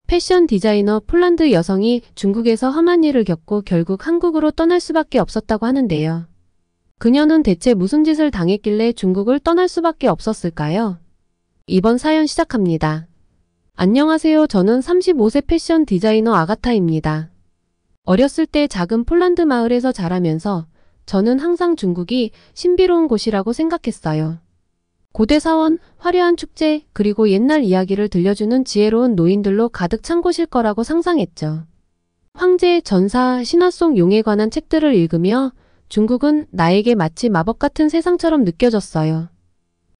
패션 디자이너 폴란드 여성이 중국에서 험한 일을 겪고 결국 한국으로 떠날 수밖에 없었다고 하는데요. 그녀는 대체 무슨 짓을 당했길래 중국을 떠날 수밖에 없었을까요? 이번 사연 시작합니다. 안녕하세요. 저는 35세 패션 디자이너 아가타입니다. 어렸을 때 작은 폴란드 마을에서 자라면서 저는 항상 중국이 신비로운 곳이라고 생각했어요. 고대 사원, 화려한 축제, 그리고 옛날 이야기를 들려주는 지혜로운 노인들로 가득 찬 곳일 거라고 상상했죠. 황제, 전사, 신화 속 용에 관한 책들을 읽으며 중국은 나에게 마치 마법 같은 세상처럼 느껴졌어요.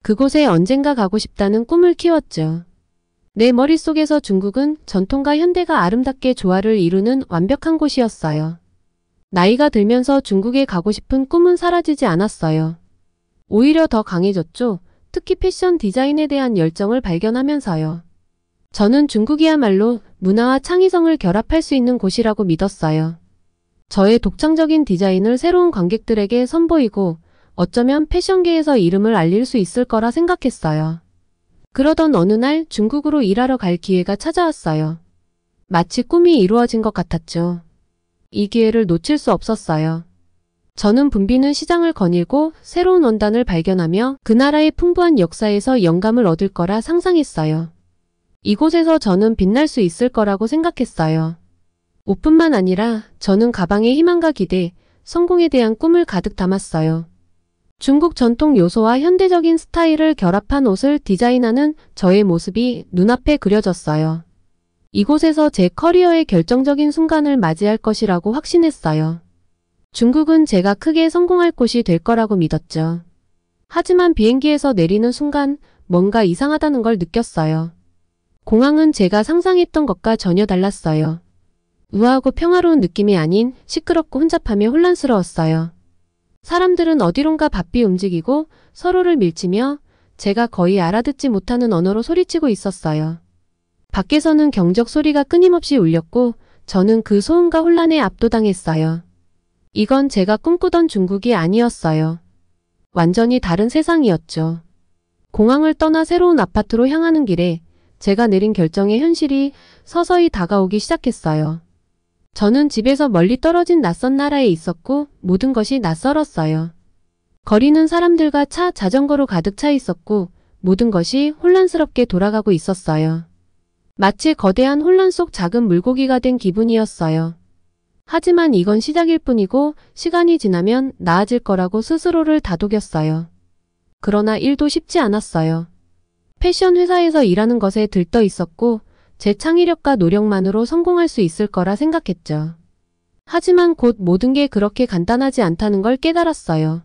그곳에 언젠가 가고 싶다는 꿈을 키웠죠. 내 머릿속에서 중국은 전통과 현대가 아름답게 조화를 이루는 완벽한 곳이었어요. 나이가 들면서 중국에 가고 싶은 꿈은 사라지지 않았어요. 오히려 더 강해졌죠. 특히 패션 디자인에 대한 열정을 발견하면서요. 저는 중국이야말로 문화와 창의성을 결합할 수 있는 곳이라고 믿었어요. 저의 독창적인 디자인을 새로운 관객들에게 선보이고 어쩌면 패션계에서 이름을 알릴 수 있을 거라 생각했어요. 그러던 어느 날 중국으로 일하러 갈 기회가 찾아왔어요. 마치 꿈이 이루어진 것 같았죠. 이 기회를 놓칠 수 없었어요. 저는 붐비는 시장을 거닐고 새로운 원단을 발견하며 그 나라의 풍부한 역사에서 영감을 얻을 거라 상상했어요. 이곳에서 저는 빛날 수 있을 거라고 생각했어요. 옷뿐만 아니라 저는 가방에 희망과 기대, 성공에 대한 꿈을 가득 담았어요. 중국 전통 요소와 현대적인 스타일을 결합한 옷을 디자인하는 저의 모습이 눈앞에 그려졌어요. 이곳에서 제 커리어의 결정적인 순간을 맞이할 것이라고 확신했어요. 중국은 제가 크게 성공할 곳이 될 거라고 믿었죠. 하지만 비행기에서 내리는 순간 뭔가 이상하다는 걸 느꼈어요. 공항은 제가 상상했던 것과 전혀 달랐어요. 우아하고 평화로운 느낌이 아닌 시끄럽고 혼잡하며 혼란스러웠어요. 사람들은 어디론가 바삐 움직이고 서로를 밀치며 제가 거의 알아듣지 못하는 언어로 소리치고 있었어요. 밖에서는 경적 소리가 끊임없이 울렸고 저는 그 소음과 혼란에 압도당했어요. 이건 제가 꿈꾸던 중국이 아니었어요. 완전히 다른 세상이었죠. 공항을 떠나 새로운 아파트로 향하는 길에 제가 내린 결정의 현실이 서서히 다가오기 시작했어요. 저는 집에서 멀리 떨어진 낯선 나라에 있었고 모든 것이 낯설었어요. 거리는 사람들과 차, 자전거로 가득 차 있었고 모든 것이 혼란스럽게 돌아가고 있었어요. 마치 거대한 혼란 속 작은 물고기가 된 기분이었어요. 하지만 이건 시작일 뿐이고 시간이 지나면 나아질 거라고 스스로를 다독였어요. 그러나 일도 쉽지 않았어요. 패션 회사에서 일하는 것에 들떠 있었고 제 창의력과 노력만으로 성공할 수 있을 거라 생각했죠. 하지만 곧 모든 게 그렇게 간단하지 않다는 걸 깨달았어요.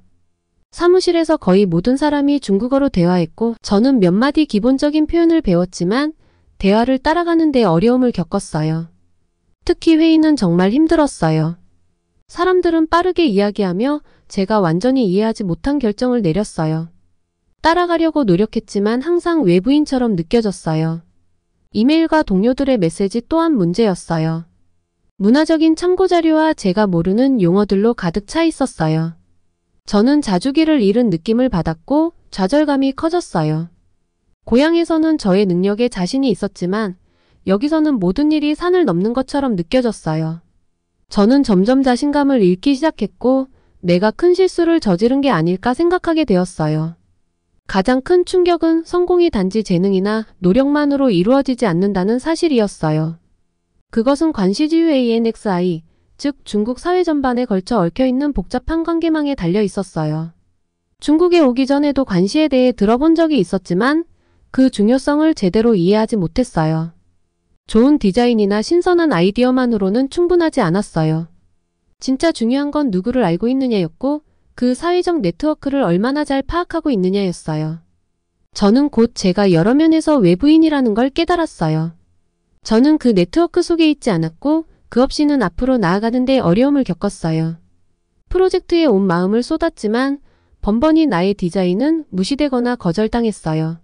사무실에서 거의 모든 사람이 중국어로 대화했고 저는 몇 마디 기본적인 표현을 배웠지만 대화를 따라가는 데 어려움을 겪었어요. 특히 회의는 정말 힘들었어요. 사람들은 빠르게 이야기하며 제가 완전히 이해하지 못한 결정을 내렸어요. 따라가려고 노력했지만 항상 외부인처럼 느껴졌어요. 이메일과 동료들의 메시지 또한 문제였어요. 문화적인 참고자료와 제가 모르는 용어들로 가득 차 있었어요. 저는 자주기를 잃은 느낌을 받았고 좌절감이 커졌어요. 고향에서는 저의 능력에 자신이 있었지만 여기서는 모든 일이 산을 넘는 것처럼 느껴졌어요. 저는 점점 자신감을 잃기 시작했고 내가 큰 실수를 저지른 게 아닐까 생각하게 되었어요. 가장 큰 충격은 성공이 단지 재능이나 노력만으로 이루어지지 않는다는 사실이었어요. 그것은 관시지유의 ENXI, 즉 중국 사회 전반에 걸쳐 얽혀있는 복잡한 관계망에 달려 있었어요. 중국에 오기 전에도 관시에 대해 들어본 적이 있었지만 그 중요성을 제대로 이해하지 못했어요. 좋은 디자인이나 신선한 아이디어만으로는 충분하지 않았어요. 진짜 중요한 건 누구를 알고 있느냐였고 그 사회적 네트워크를 얼마나 잘 파악하고 있느냐였어요. 저는 곧 제가 여러 면에서 외부인이라는 걸 깨달았어요. 저는 그 네트워크 속에 있지 않았고 그 없이는 앞으로 나아가는 데 어려움을 겪었어요. 프로젝트에 온 마음을 쏟았지만 번번이 나의 디자인은 무시되거나 거절당했어요.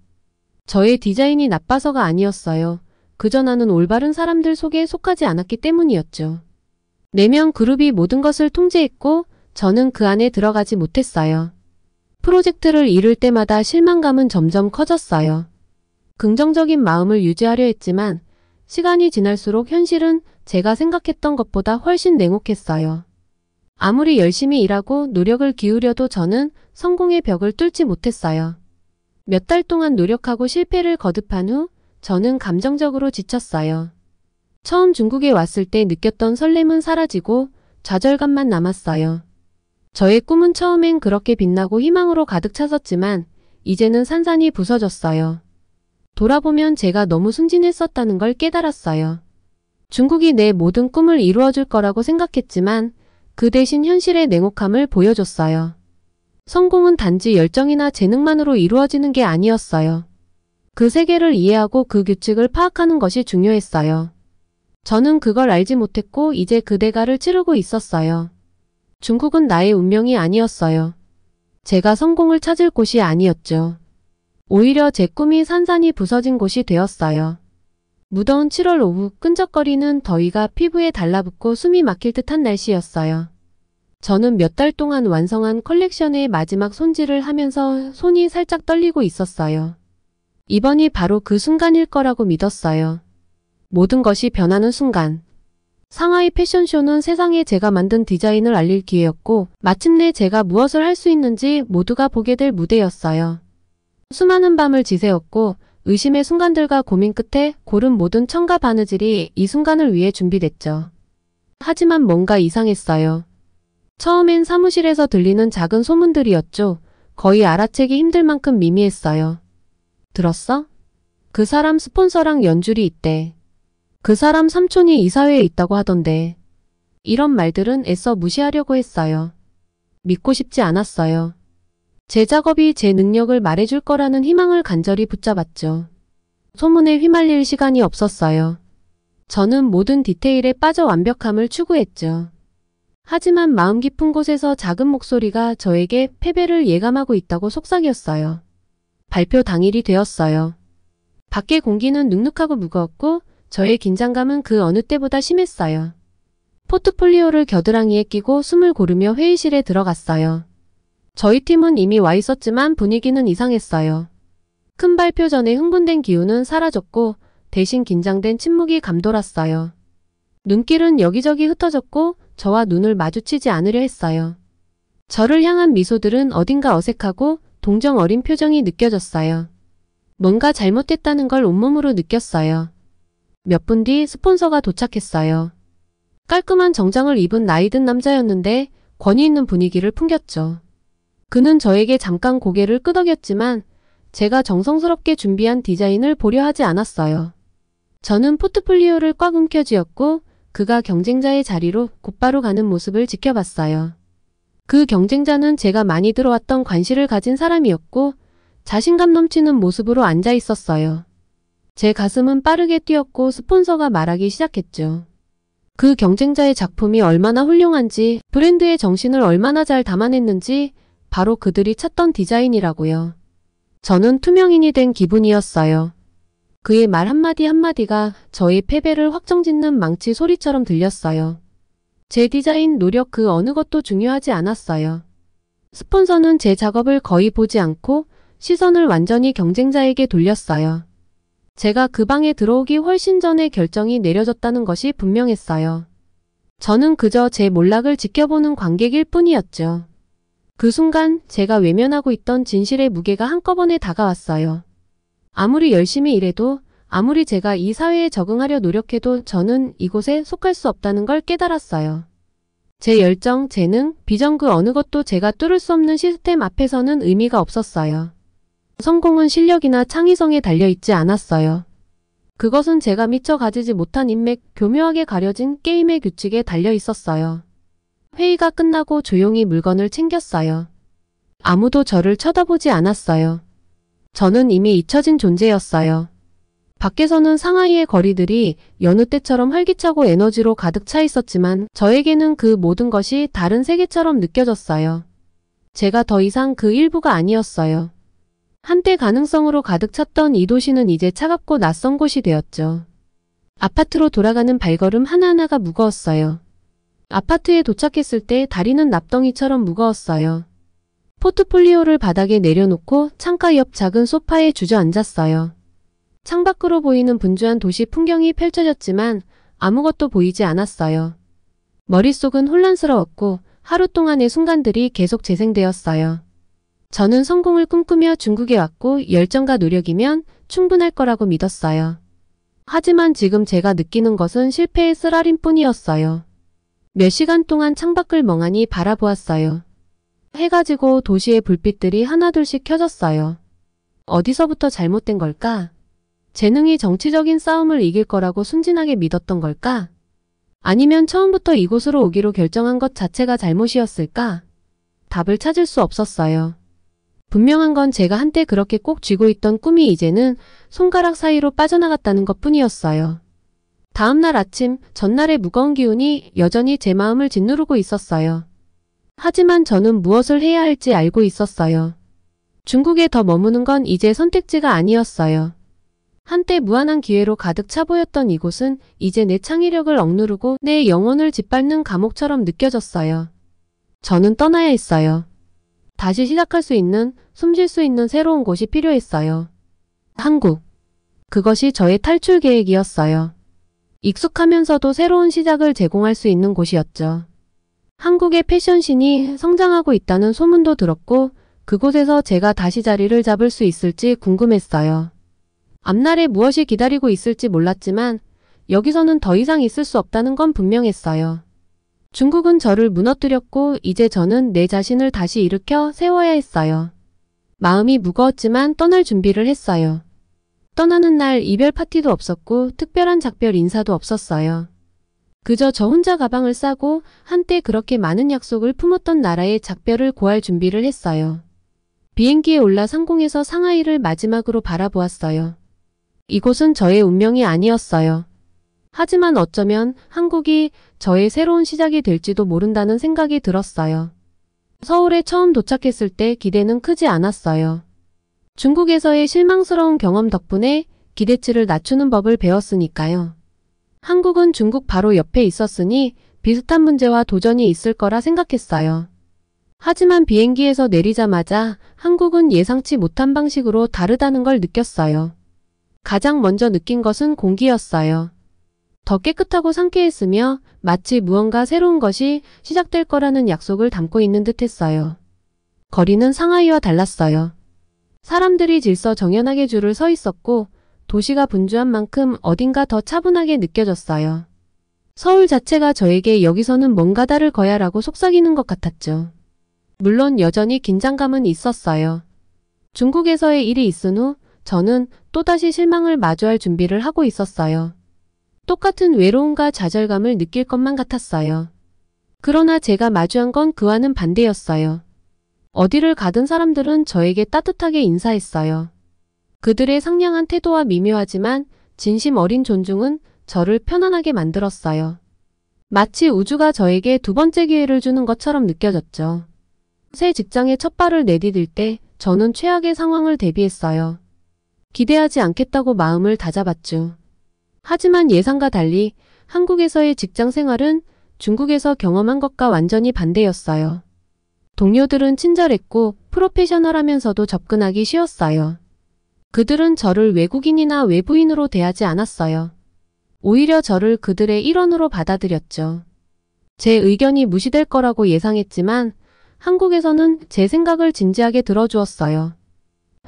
저의 디자인이 나빠서가 아니었어요. 그저 나는 올바른 사람들 속에 속하지 않았기 때문이었죠. 4명 그룹이 모든 것을 통제했고 저는 그 안에 들어가지 못했어요. 프로젝트를 이룰 때마다 실망감은 점점 커졌어요. 긍정적인 마음을 유지하려 했지만 시간이 지날수록 현실은 제가 생각했던 것보다 훨씬 냉혹했어요. 아무리 열심히 일하고 노력을 기울여도 저는 성공의 벽을 뚫지 못했어요. 몇 달 동안 노력하고 실패를 거듭한 후 저는 감정적으로 지쳤어요. 처음 중국에 왔을 때 느꼈던 설렘은 사라지고 좌절감만 남았어요. 저의 꿈은 처음엔 그렇게 빛나고 희망으로 가득 찼었지만 이제는 산산이 부서졌어요. 돌아보면 제가 너무 순진했었다는 걸 깨달았어요. 중국이 내 모든 꿈을 이루어줄 거라고 생각했지만 그 대신 현실의 냉혹함을 보여줬어요. 성공은 단지 열정이나 재능만으로 이루어지는 게 아니었어요. 그 세계를 이해하고 그 규칙을 파악하는 것이 중요했어요. 저는 그걸 알지 못했고 이제 그 대가를 치르고 있었어요. 중국은 나의 운명이 아니었어요. 제가 성공을 찾을 곳이 아니었죠. 오히려 제 꿈이 산산이 부서진 곳이 되었어요. 무더운 7월 오후 끈적거리는 더위가 피부에 달라붙고 숨이 막힐 듯한 날씨였어요. 저는 몇 달 동안 완성한 컬렉션의 마지막 손질을 하면서 손이 살짝 떨리고 있었어요. 이번이 바로 그 순간일 거라고 믿었어요. 모든 것이 변하는 순간. 상하이 패션쇼는 세상에 제가 만든 디자인을 알릴 기회였고 마침내 제가 무엇을 할 수 있는지 모두가 보게 될 무대였어요. 수많은 밤을 지새웠고 의심의 순간들과 고민 끝에 고른 모든 청과 바느질이 이 순간을 위해 준비됐죠. 하지만 뭔가 이상했어요. 처음엔 사무실에서 들리는 작은 소문들이었죠. 거의 알아채기 힘들 만큼 미미했어요. 들었어? 그 사람 스폰서랑 연줄이 있대. 그 사람 삼촌이 이사회에 있다고 하던데. 이런 말들은 애써 무시하려고 했어요. 믿고 싶지 않았어요. 제 작업이 제 능력을 말해줄 거라는 희망을 간절히 붙잡았죠. 소문에 휘말릴 시간이 없었어요. 저는 모든 디테일에 빠져 완벽함을 추구했죠. 하지만 마음 깊은 곳에서 작은 목소리가 저에게 패배를 예감하고 있다고 속삭였어요. 발표 당일이 되었어요. 밖의 공기는 눅눅하고 무거웠고 저의 긴장감은 그 어느 때보다 심했어요. 포트폴리오를 겨드랑이에 끼고 숨을 고르며 회의실에 들어갔어요. 저희 팀은 이미 와 있었지만 분위기는 이상했어요. 큰 발표 전에 흥분된 기운은 사라졌고 대신 긴장된 침묵이 감돌았어요. 눈길은 여기저기 흩어졌고 저와 눈을 마주치지 않으려 했어요. 저를 향한 미소들은 어딘가 어색하고 동정 어린 표정이 느껴졌어요. 뭔가 잘못됐다는 걸 온몸으로 느꼈어요. 몇 분 뒤 스폰서가 도착했어요. 깔끔한 정장을 입은 나이든 남자였는데 권위 있는 분위기를 풍겼죠. 그는 저에게 잠깐 고개를 끄덕였지만 제가 정성스럽게 준비한 디자인을 보려 하지 않았어요. 저는 포트폴리오를 꽉 움켜쥐었고 그가 경쟁자의 자리로 곧바로 가는 모습을 지켜봤어요. 그 경쟁자는 제가 많이 들어왔던 관실을 가진 사람이었고 자신감 넘치는 모습으로 앉아 있었어요. 제 가슴은 빠르게 뛰었고 스폰서가 말하기 시작했죠. 그 경쟁자의 작품이 얼마나 훌륭한지, 브랜드의 정신을 얼마나 잘 담아냈는지 바로 그들이 찾던 디자인이라고요. 저는 투명인이 된 기분이었어요. 그의 말 한마디 한마디가 저의 패배를 확정짓는 망치 소리처럼 들렸어요. 제 디자인, 노력 그 어느 것도 중요하지 않았어요. 스폰서는 제 작업을 거의 보지 않고 시선을 완전히 경쟁자에게 돌렸어요. 제가 그 방에 들어오기 훨씬 전에 결정이 내려졌다는 것이 분명했어요. 저는 그저 제 몰락을 지켜보는 관객일 뿐이었죠. 그 순간 제가 외면하고 있던 진실의 무게가 한꺼번에 다가왔어요. 아무리 열심히 일해도, 아무리 제가 이 사회에 적응하려 노력해도 저는 이곳에 속할 수 없다는 걸 깨달았어요. 제 열정, 재능, 비전 그 어느 것도 제가 뚫을 수 없는 시스템 앞에서는 의미가 없었어요. 성공은 실력이나 창의성에 달려있지 않았어요. 그것은 제가 미처 가지지 못한 인맥, 교묘하게 가려진 게임의 규칙에 달려있었어요. 회의가 끝나고 조용히 물건을 챙겼어요. 아무도 저를 쳐다보지 않았어요. 저는 이미 잊혀진 존재였어요. 밖에서는 상하이의 거리들이 여느 때처럼 활기차고 에너지로 가득 차 있었지만 저에게는 그 모든 것이 다른 세계처럼 느껴졌어요. 제가 더 이상 그 일부가 아니었어요. 한때 가능성으로 가득 찼던 이 도시는 이제 차갑고 낯선 곳이 되었죠. 아파트로 돌아가는 발걸음 하나하나가 무거웠어요. 아파트에 도착했을 때 다리는 납덩이처럼 무거웠어요. 포트폴리오를 바닥에 내려놓고 창가 옆 작은 소파에 주저앉았어요. 창밖으로 보이는 분주한 도시 풍경이 펼쳐졌지만 아무것도 보이지 않았어요. 머릿속은 혼란스러웠고 하루 동안의 순간들이 계속 재생되었어요. 저는 성공을 꿈꾸며 중국에 왔고 열정과 노력이면 충분할 거라고 믿었어요. 하지만 지금 제가 느끼는 것은 실패의 쓰라린 뿐이었어요. 몇 시간 동안 창밖을 멍하니 바라보았어요. 해가 지고 도시의 불빛들이 하나둘씩 켜졌어요. 어디서부터 잘못된 걸까? 재능이 정치적인 싸움을 이길 거라고 순진하게 믿었던 걸까? 아니면 처음부터 이곳으로 오기로 결정한 것 자체가 잘못이었을까? 답을 찾을 수 없었어요. 분명한 건 제가 한때 그렇게 꼭 쥐고 있던 꿈이 이제는 손가락 사이로 빠져나갔다는 것 뿐이었어요. 다음날 아침, 전날의 무거운 기운이 여전히 제 마음을 짓누르고 있었어요. 하지만 저는 무엇을 해야 할지 알고 있었어요. 중국에 더 머무는 건 이제 선택지가 아니었어요. 한때 무한한 기회로 가득 차 보였던 이곳은 이제 내 창의력을 억누르고 내 영혼을 짓밟는 감옥처럼 느껴졌어요. 저는 떠나야 했어요. 다시 시작할 수 있는, 숨 쉴 수 있는 새로운 곳이 필요했어요. 한국. 그것이 저의 탈출 계획이었어요. 익숙하면서도 새로운 시작을 제공할 수 있는 곳이었죠. 한국의 패션씬이 성장하고 있다는 소문도 들었고 그곳에서 제가 다시 자리를 잡을 수 있을지 궁금했어요. 앞날에 무엇이 기다리고 있을지 몰랐지만 여기서는 더 이상 있을 수 없다는 건 분명했어요. 중국은 저를 무너뜨렸고 이제 저는 내 자신을 다시 일으켜 세워야 했어요. 마음이 무거웠지만 떠날 준비를 했어요. 떠나는 날 이별 파티도 없었고 특별한 작별 인사도 없었어요. 그저 저 혼자 가방을 싸고 한때 그렇게 많은 약속을 품었던 나라의 작별을 고할 준비를 했어요. 비행기에 올라 상공에서 상하이를 마지막으로 바라보았어요. 이곳은 저의 운명이 아니었어요. 하지만 어쩌면 한국이 저의 새로운 시작이 될지도 모른다는 생각이 들었어요. 서울에 처음 도착했을 때 기대는 크지 않았어요. 중국에서의 실망스러운 경험 덕분에 기대치를 낮추는 법을 배웠으니까요. 한국은 중국 바로 옆에 있었으니 비슷한 문제와 도전이 있을 거라 생각했어요. 하지만 비행기에서 내리자마자 한국은 예상치 못한 방식으로 다르다는 걸 느꼈어요. 가장 먼저 느낀 것은 공기였어요. 더 깨끗하고 상쾌했으며 마치 무언가 새로운 것이 시작될 거라는 약속을 담고 있는 듯 했어요. 거리는 상하이와 달랐어요. 사람들이 질서정연하게 줄을 서 있었고 도시가 분주한 만큼 어딘가 더 차분하게 느껴졌어요. 서울 자체가 저에게 여기서는 뭔가 다를 거야라고 속삭이는 것 같았죠. 물론 여전히 긴장감은 있었어요. 중국에서의 일이 있은 후 저는 또다시 실망을 마주할 준비를 하고 있었어요. 똑같은 외로움과 좌절감을 느낄 것만 같았어요. 그러나 제가 마주한 건 그와는 반대였어요. 어디를 가든 사람들은 저에게 따뜻하게 인사했어요. 그들의 상냥한 태도와 미묘하지만 진심 어린 존중은 저를 편안하게 만들었어요. 마치 우주가 저에게 두 번째 기회를 주는 것처럼 느껴졌죠. 새 직장에 첫 발을 내디딜 때 저는 최악의 상황을 대비했어요. 기대하지 않겠다고 마음을 다잡았죠. 하지만 예상과 달리 한국에서의 직장 생활은 중국에서 경험한 것과 완전히 반대였어요. 동료들은 친절했고 프로페셔널하면서도 접근하기 쉬웠어요. 그들은 저를 외국인이나 외부인으로 대하지 않았어요. 오히려 저를 그들의 일원으로 받아들였죠. 제 의견이 무시될 거라고 예상했지만 한국에서는 제 생각을 진지하게 들어주었어요.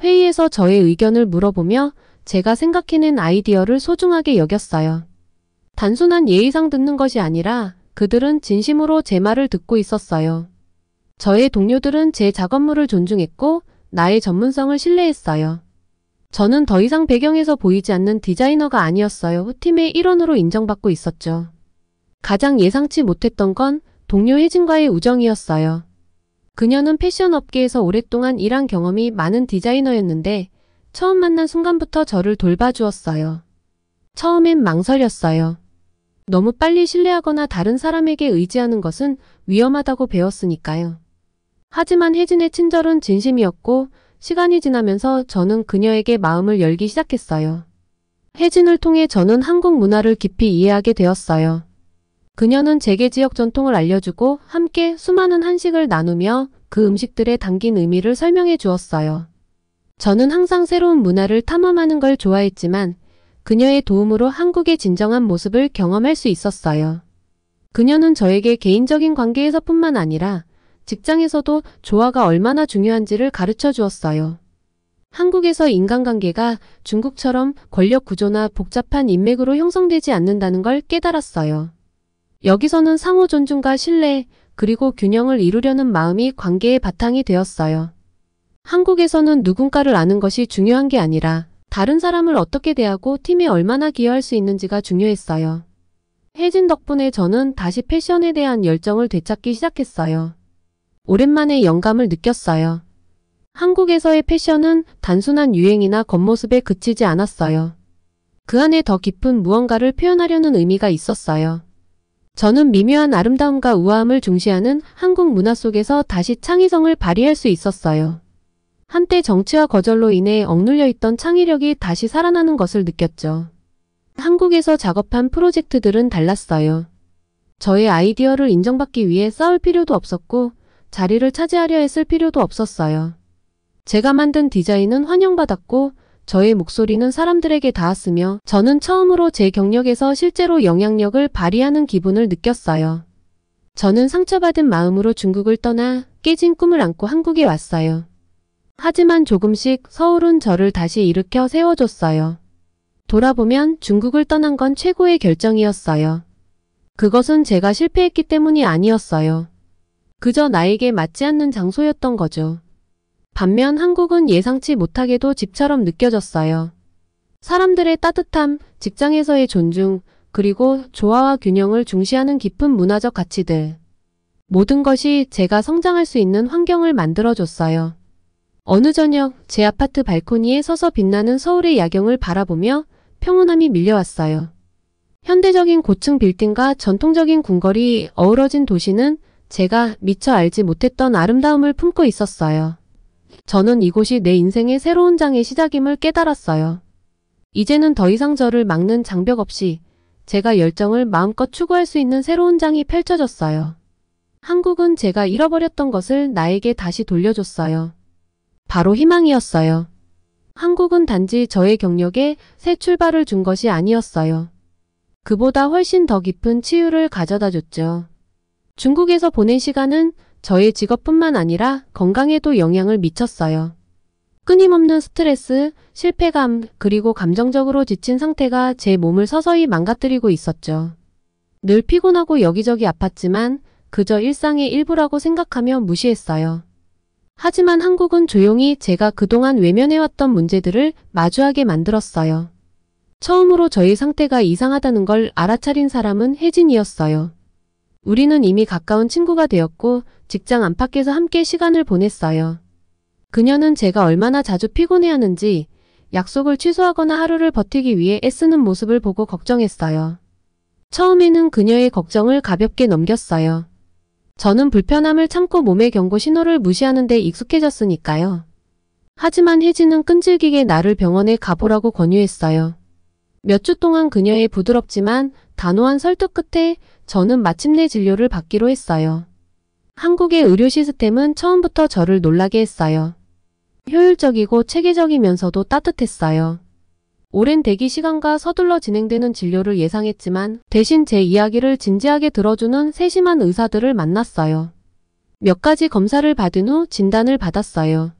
회의에서 저의 의견을 물어보며 제가 생각해낸 아이디어를 소중하게 여겼어요. 단순한 예의상 듣는 것이 아니라 그들은 진심으로 제 말을 듣고 있었어요. 저의 동료들은 제 작업물을 존중했고 나의 전문성을 신뢰했어요. 저는 더 이상 배경에서 보이지 않는 디자이너가 아니었어요. 팀의 일원으로 인정받고 있었죠. 가장 예상치 못했던 건 동료 혜진과의 우정이었어요. 그녀는 패션 업계에서 오랫동안 일한 경험이 많은 디자이너였는데 처음 만난 순간부터 저를 돌봐주었어요. 처음엔 망설였어요. 너무 빨리 신뢰하거나 다른 사람에게 의지하는 것은 위험하다고 배웠으니까요. 하지만 혜진의 친절은 진심이었고 시간이 지나면서 저는 그녀에게 마음을 열기 시작했어요. 혜진을 통해 저는 한국 문화를 깊이 이해하게 되었어요. 그녀는 제게 지역 전통을 알려주고 함께 수많은 한식을 나누며 그 음식들에 담긴 의미를 설명해 주었어요. 저는 항상 새로운 문화를 탐험하는 걸 좋아했지만 그녀의 도움으로 한국의 진정한 모습을 경험할 수 있었어요. 그녀는 저에게 개인적인 관계에서뿐만 아니라 직장에서도 조화가 얼마나 중요한지를 가르쳐 주었어요. 한국에서 인간관계가 중국처럼 권력 구조나 복잡한 인맥으로 형성되지 않는다는 걸 깨달았어요. 여기서는 상호 존중과 신뢰, 그리고 균형을 이루려는 마음이 관계의 바탕이 되었어요. 한국에서는 누군가를 아는 것이 중요한 게 아니라 다른 사람을 어떻게 대하고 팀에 얼마나 기여할 수 있는지가 중요했어요. 혜진 덕분에 저는 다시 패션에 대한 열정을 되찾기 시작했어요. 오랜만에 영감을 느꼈어요. 한국에서의 패션은 단순한 유행이나 겉모습에 그치지 않았어요. 그 안에 더 깊은 무언가를 표현하려는 의미가 있었어요. 저는 미묘한 아름다움과 우아함을 중시하는 한국 문화 속에서 다시 창의성을 발휘할 수 있었어요. 한때 정치와 거절로 인해 억눌려 있던 창의력이 다시 살아나는 것을 느꼈죠. 한국에서 작업한 프로젝트들은 달랐어요. 저의 아이디어를 인정받기 위해 싸울 필요도 없었고 자리를 차지하려 했을 필요도 없었어요. 제가 만든 디자인은 환영받았고 저의 목소리는 사람들에게 닿았으며 저는 처음으로 제 경력에서 실제로 영향력을 발휘하는 기분을 느꼈어요. 저는 상처받은 마음으로 중국을 떠나 깨진 꿈을 안고 한국에 왔어요. 하지만 조금씩 서울은 저를 다시 일으켜 세워줬어요. 돌아보면 중국을 떠난 건 최고의 결정이었어요. 그것은 제가 실패했기 때문이 아니었어요. 그저 나에게 맞지 않는 장소였던 거죠. 반면 한국은 예상치 못하게도 집처럼 느껴졌어요. 사람들의 따뜻함, 직장에서의 존중, 그리고 조화와 균형을 중시하는 깊은 문화적 가치들. 모든 것이 제가 성장할 수 있는 환경을 만들어줬어요. 어느 저녁 제 아파트 발코니에 서서 빛나는 서울의 야경을 바라보며 평온함이 밀려왔어요. 현대적인 고층 빌딩과 전통적인 궁궐이 어우러진 도시는 제가 미처 알지 못했던 아름다움을 품고 있었어요. 저는 이곳이 내 인생의 새로운 장의 시작임을 깨달았어요. 이제는 더 이상 저를 막는 장벽 없이 제가 열정을 마음껏 추구할 수 있는 새로운 장이 펼쳐졌어요. 한국은 제가 잃어버렸던 것을 나에게 다시 돌려줬어요. 바로 희망이었어요. 한국은 단지 저의 경력에 새 출발을 준 것이 아니었어요. 그보다 훨씬 더 깊은 치유를 가져다 줬죠. 중국에서 보낸 시간은 저의 직업뿐만 아니라 건강에도 영향을 미쳤어요. 끊임없는 스트레스, 실패감, 그리고 감정적으로 지친 상태가 제 몸을 서서히 망가뜨리고 있었죠. 늘 피곤하고 여기저기 아팠지만 그저 일상의 일부라고 생각하며 무시했어요. 하지만 한국은 조용히 제가 그동안 외면해왔던 문제들을 마주하게 만들었어요. 처음으로 저희 상태가 이상하다는 걸 알아차린 사람은 혜진이었어요. 우리는 이미 가까운 친구가 되었고 직장 안팎에서 함께 시간을 보냈어요. 그녀는 제가 얼마나 자주 피곤해하는지 약속을 취소하거나 하루를 버티기 위해 애쓰는 모습을 보고 걱정했어요. 처음에는 그녀의 걱정을 가볍게 넘겼어요. 저는 불편함을 참고 몸의 경고 신호를 무시하는 데 익숙해졌으니까요. 하지만 혜진은 끈질기게 나를 병원에 가보라고 권유했어요. 몇 주 동안 그녀의 부드럽지만 단호한 설득 끝에 저는 마침내 진료를 받기로 했어요. 한국의 의료 시스템은 처음부터 저를 놀라게 했어요. 효율적이고 체계적이면서도 따뜻했어요. 오랜 대기 시간과 서둘러 진행되는 진료를 예상했지만 대신 제 이야기를 진지하게 들어주는 세심한 의사들을 만났어요. 몇 가지 검사를 받은 후 진단을 받았어요.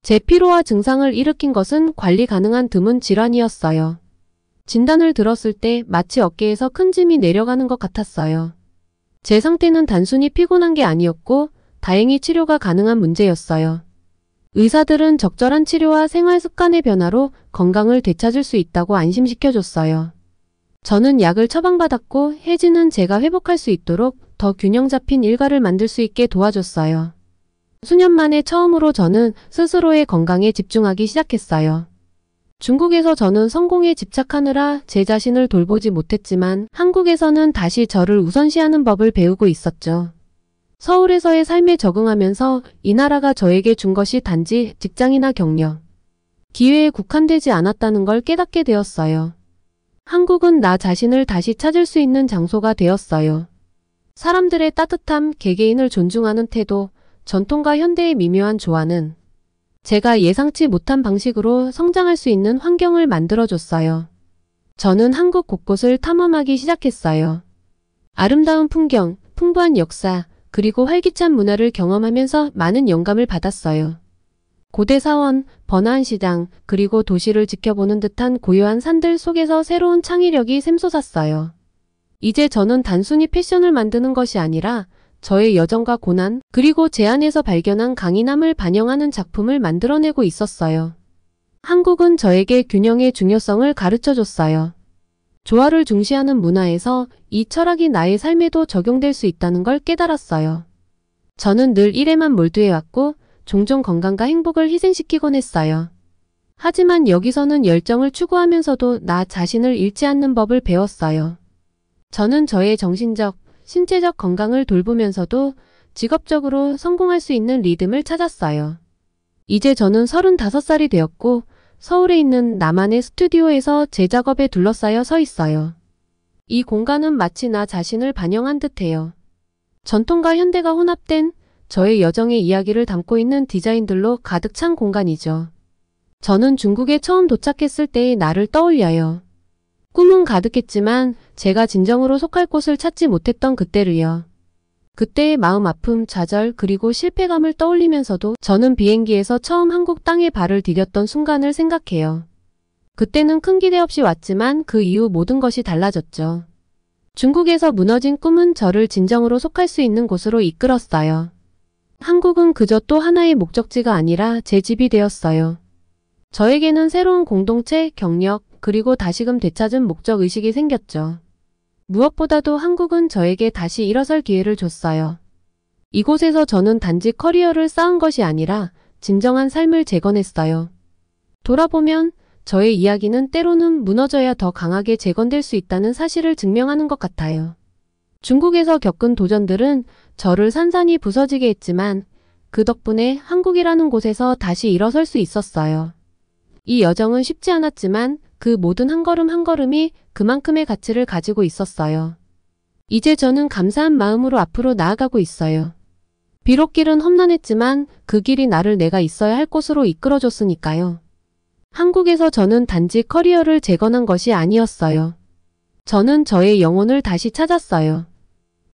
제 피로와 증상을 일으킨 것은 관리 가능한 드문 질환이었어요. 진단을 들었을 때 마치 어깨에서 큰 짐이 내려가는 것 같았어요. 제 상태는 단순히 피곤한 게 아니었고 다행히 치료가 가능한 문제였어요. 의사들은 적절한 치료와 생활 습관의 변화로 건강을 되찾을 수 있다고 안심시켜줬어요. 저는 약을 처방받았고 혜진은 제가 회복할 수 있도록 더 균형 잡힌 일과를 만들 수 있게 도와줬어요. 수년 만에 처음으로 저는 스스로의 건강에 집중하기 시작했어요. 중국에서 저는 성공에 집착하느라 제 자신을 돌보지 못했지만 한국에서는 다시 저를 우선시하는 법을 배우고 있었죠. 서울에서의 삶에 적응하면서 이 나라가 저에게 준 것이 단지 직장이나 경력, 기회에 국한되지 않았다는 걸 깨닫게 되었어요. 한국은 나 자신을 다시 찾을 수 있는 장소가 되었어요. 사람들의 따뜻함, 개개인을 존중하는 태도, 전통과 현대의 미묘한 조화는 제가 예상치 못한 방식으로 성장할 수 있는 환경을 만들어줬어요. 저는 한국 곳곳을 탐험하기 시작했어요. 아름다운 풍경, 풍부한 역사, 그리고 활기찬 문화를 경험하면서 많은 영감을 받았어요. 고대 사원, 번화한 시장, 그리고 도시를 지켜보는 듯한 고요한 산들 속에서 새로운 창의력이 샘솟았어요. 이제 저는 단순히 패션을 만드는 것이 아니라 저의 여정과 고난, 그리고 제안에서 발견한 강인함을 반영하는 작품을 만들어내고 있었어요. 한국은 저에게 균형의 중요성을 가르쳐줬어요. 조화를 중시하는 문화에서 이 철학이 나의 삶에도 적용될 수 있다는 걸 깨달았어요. 저는 늘 일에만 몰두해왔고 종종 건강과 행복을 희생시키곤 했어요. 하지만 여기서는 열정을 추구하면서도 나 자신을 잃지 않는 법을 배웠어요. 저는 저의 정신적, 신체적 건강을 돌보면서도 직업적으로 성공할 수 있는 리듬을 찾았어요. 이제 저는 35살이 되었고 서울에 있는 나만의 스튜디오에서 제 작업에 둘러싸여 서 있어요. 이 공간은 마치 나 자신을 반영한 듯해요. 전통과 현대가 혼합된 저의 여정의 이야기를 담고 있는 디자인들로 가득 찬 공간이죠. 저는 중국에 처음 도착했을 때의 나를 떠올려요. 꿈은 가득했지만 제가 진정으로 속할 곳을 찾지 못했던 그때를요. 그때의 마음 아픔, 좌절, 그리고 실패감을 떠올리면서도 저는 비행기에서 처음 한국 땅에 발을 디뎠던 순간을 생각해요. 그때는 큰 기대 없이 왔지만 그 이후 모든 것이 달라졌죠. 중국에서 무너진 꿈은 저를 진정으로 속할 수 있는 곳으로 이끌었어요. 한국은 그저 또 하나의 목적지가 아니라 제 집이 되었어요. 저에게는 새로운 공동체, 경력, 그리고 다시금 되찾은 목적의식이 생겼죠. 무엇보다도 한국은 저에게 다시 일어설 기회를 줬어요. 이곳에서 저는 단지 커리어를 쌓은 것이 아니라 진정한 삶을 재건했어요. 돌아보면 저의 이야기는 때로는 무너져야 더 강하게 재건될 수 있다는 사실을 증명하는 것 같아요. 중국에서 겪은 도전들은 저를 산산이 부서지게 했지만 그 덕분에 한국이라는 곳에서 다시 일어설 수 있었어요. 이 여정은 쉽지 않았지만 그 모든 한 걸음 한 걸음이 그만큼의 가치를 가지고 있었어요. 이제 저는 감사한 마음으로 앞으로 나아가고 있어요. 비록 길은 험난했지만 그 길이 나를 내가 있어야 할 곳으로 이끌어줬으니까요. 한국에서 저는 단지 커리어를 재건한 것이 아니었어요. 저는 저의 영혼을 다시 찾았어요.